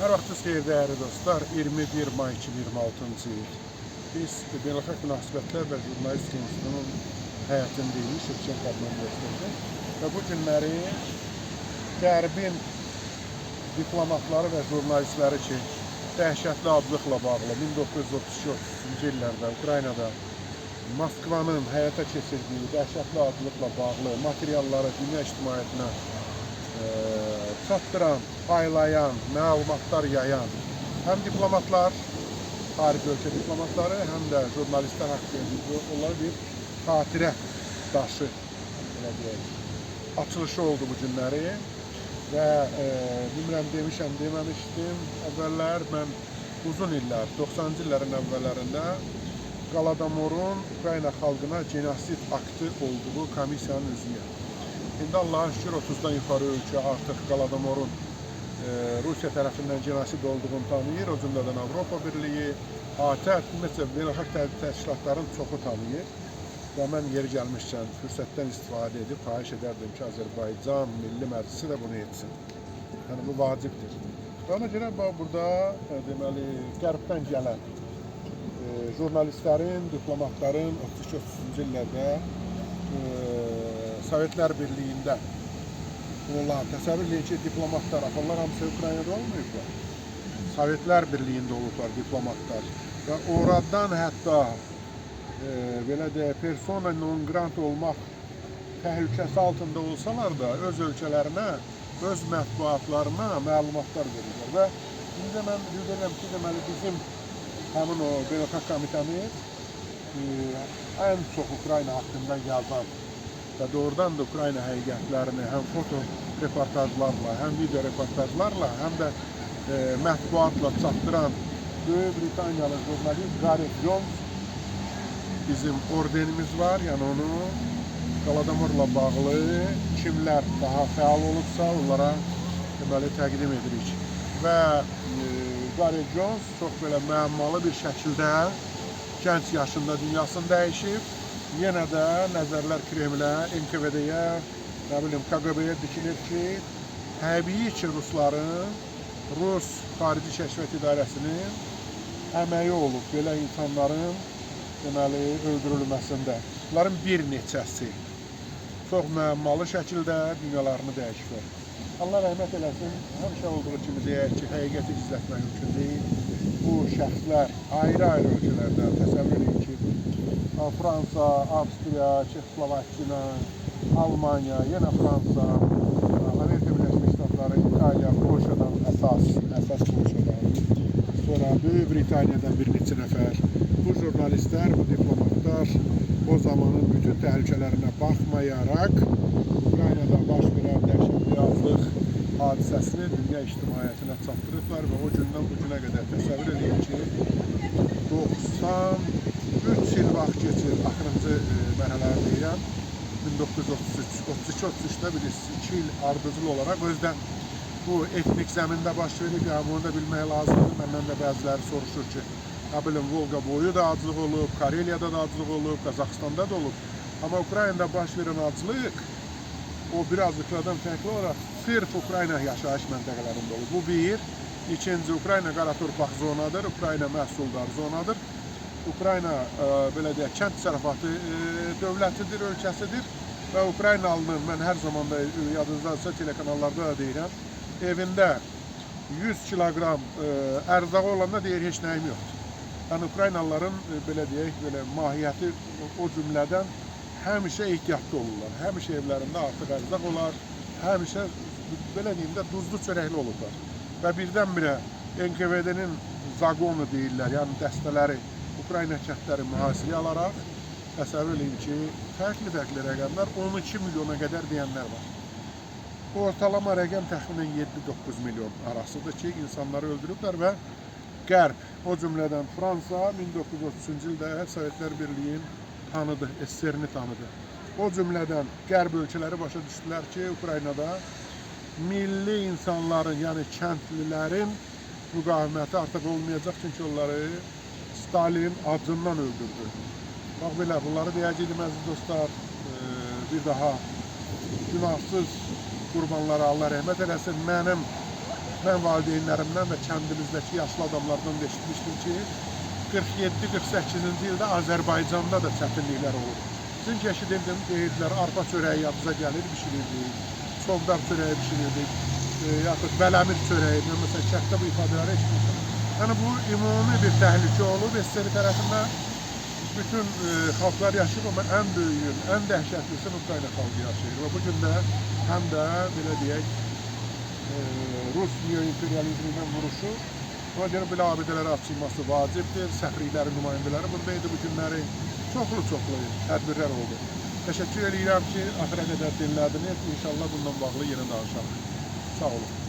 Hər vaxtınız xeyir dəyərli dostlar. 21 may 2026-cı il. Biz Beynəlxalq Münasibətlər və Jurnalistika İnstitutunun həyətindəyik, Şevçenko Universiteti. Və bu günləri Qərbin diplomatları və jurnalistləri ki, dəhşətli adlıqla bağlı 1932-ci illərdə Ukraynada Moskvanın həyata keçirdiyi dəhşətli adlıqla bağlı materialları dünya ictimaiyyətinə çatdıran, paylayan, məlumatlar yayan həm diplomatlar, xarici ölkə diplomatları, həm də jurnalistlər haqqında onlara bir xatirə daşı açılışı oldu bu günləri və bilmirəm demişəm, deməmişdim əvvəllər. Mən uzun illər, 90-cı illərin əvvəllərində Qaladomorun Ukrayna xalqına genosid aktı olduğu komissiyanın üzvüyəm. İndi Allah'a şükür 30'dan yukarı ölkə artıq Qaladomorun Rusiya tərəfindən genosid olduğunu tanıyır. O cümlədən Avropa Birliyi, ATƏT, ümumiyyətlə beynəlxalq təşkilatların çoxu tanıyır. Və mən yeri gəlmişkən fürsətdən istifadə edib xahiş edərdim ki, Azərbaycan Milli Məclisi də bunu etsin. Yəni bu vacibdir. Və ona görə burada deməli Qərbdən gələn jurnalistlərin, diplomatların 32-33-cü illərdə Sovetlər Birliyində olan, təsəvvür edin ki, diplomatlar, onlar hamısı Ukraynada olmayıblar. Sovetlər Birliyində olublar diplomatlar. Və oradan hətta belə deyək, persona non grata olmaq təhlükəsi altında olsalar da öz ölkələrinə, öz mətbuatlarına məlumatlar verirlər. Və indi mən bildirəm ki, deməli bizim həmin o beynəlxalq komitəmiz ən çox Ukrayna haqqında yazan və doğrudan da Ukrayna həqiqətlərini həm foto reportajlarla, həm video reportajlarla, həm də mətbuatla çatdıran Böyük Britaniyalı jurnalist Gareth Jones bizim ordenimiz var. Yəni onu Qaladomorla bağlı kimlər daha fəal olubsa onlara deməli təqdim edirik. Və Gareth Jones çox belə müəmmalı bir şəkildə gənc yaşında dünyasını dəyişib. Yenə də nəzərlər Kremlə, NKVD-yə, nə bilim KGB-yə dikilir ki, təbii ki, Rusların, Rus Xarici Kəşfiyyat İdarəsinin əməyi olub belə insanların deməli öldürülməsində. Bunların bir neçəsi çox müəmmalı şəkildə dünyalarını dəyişiblər. Allah rəhmət eləsin, həmişə olduğu kimi deyək ki, həqiqəti gizlətmək mümkün deyil. Bu şəxslər ayrı-ayrı ölkələrdə, təsəvvür edin ki, Fransa, Avstriya, Çexoslovakiya, Almanya, yenə Fransa, Amerika Birləşmiş Ştatları, İtaliya, Polşadan əsas Polşadan, sonra Böyük Britaniyadan bir neçə nəfər. Bu jurnalistlər, bu diplomatlar o zamanın bütün təhlükələrinə baxmayaraq Ukraynada baş verən dəhşətli azlıq hadisəsini dünya ictimaiyyətinə çatdırıblar və o gündən bu günə qədər təsəvvür edin ki, 93 il vaxt keçir, axırıncı mərhələləri deyirəm, 1933-32-33-də bir 2 il ardıcıl olaraq özdə bu etnik zəmində baş verib, yəni bunu da bilmək lazımdır. Məndən də bəziləri soruşur ki, nə bilim, Volqa boyu da aclıq olub, Kareliyada da aclıq olub, Qazaxstanda da olub. Amma Ukraynada baş verən aclıq, o biraz yuxarıdan fərqli olaraq sırf Ukrayna yaşayış məntəqələrində olub. Bu bir. İkinci, Ukrayna qara torpaq zonadır, Ukrayna məhsuldar zonadır. Ukrayna belə deyək, kənd təsərrüfatı dövlətidir, ölkəsidir və Ukraynalının, mən hər zaman da yadınızdadırsa telekanallarda da deyirəm, evində 100 kiloqram ərzağı olanda deyir, heç nəyim yoxdur. Yəni Ukraynalıların belə deyək, belə mahiyyəti o cümlədən həmişə ehtiyatlı olurlar. Həmişə evlərində artıq ərzaq olar, həmişə belə deyim də duzlu çörəkli olurlar. Və birdən-birə NKVD-nin zaqonu deyirlər, yəni dəstələri Ukrayna kəndləri mühasirəyə alaraq, təsəvvür edin ki, fərqli rəqəmlər 12 milyona qədər deyənlər var. Ortalama rəqəm təxminən 7-9 milyon arasıdır ki, insanları öldürüblər və Qərb, o cümlədən Fransa 1933-cü ildə Sovetlər Birliyin tanıdı, SSR-ni tanıdı. O cümlədən Qərb ölkələri başa düşdülər ki, Ukraynada milli insanların, yəni kəndlilərin müqaviməti artıq olmayacaq, çünki onları Stalin acından öldürdü. Bax belə, bunları deyəcəkdim əziz dostlar, bir daha günahsız qurbanlara Allah rəhmət eləsin. Mənim mən valideynlərimdən və kəndimizdəki yaşlı adamlardan da eşitmişdim ki, 47-48-ci ildə Azərbaycanda da çətinliklər olur. Çünki eşidirdim, deyirdilər, arpa çörəyi yadınıza gəlir, bişirirdik, çovdar çörəyi bişirirdik, yaxud bələmir çörəyi, məsələn, kənddə bu ifadələri eşitmişdim. Yəni, bu ümumi bir təhlükə olub, SSR tərəfindən bütün xalqlar yaşayır, amma ən böyüyün, ən dəhşətlisi Ukrayna xalqı yaşayır. Və bu gün də həm də, belə deyək, Rus neo-imperializmindən vuruşur. Ona görə belə abidələrə açılması vacibdir. Səfirliklərin nümayəndələri bundaydı bu günləri. Çoxlu tədbirlər oldu. Təşəkkür edirəm ki, axıra qədər dinlədiniz. İnşallah bundan bağlı yenə danışarıq. Sağ olun.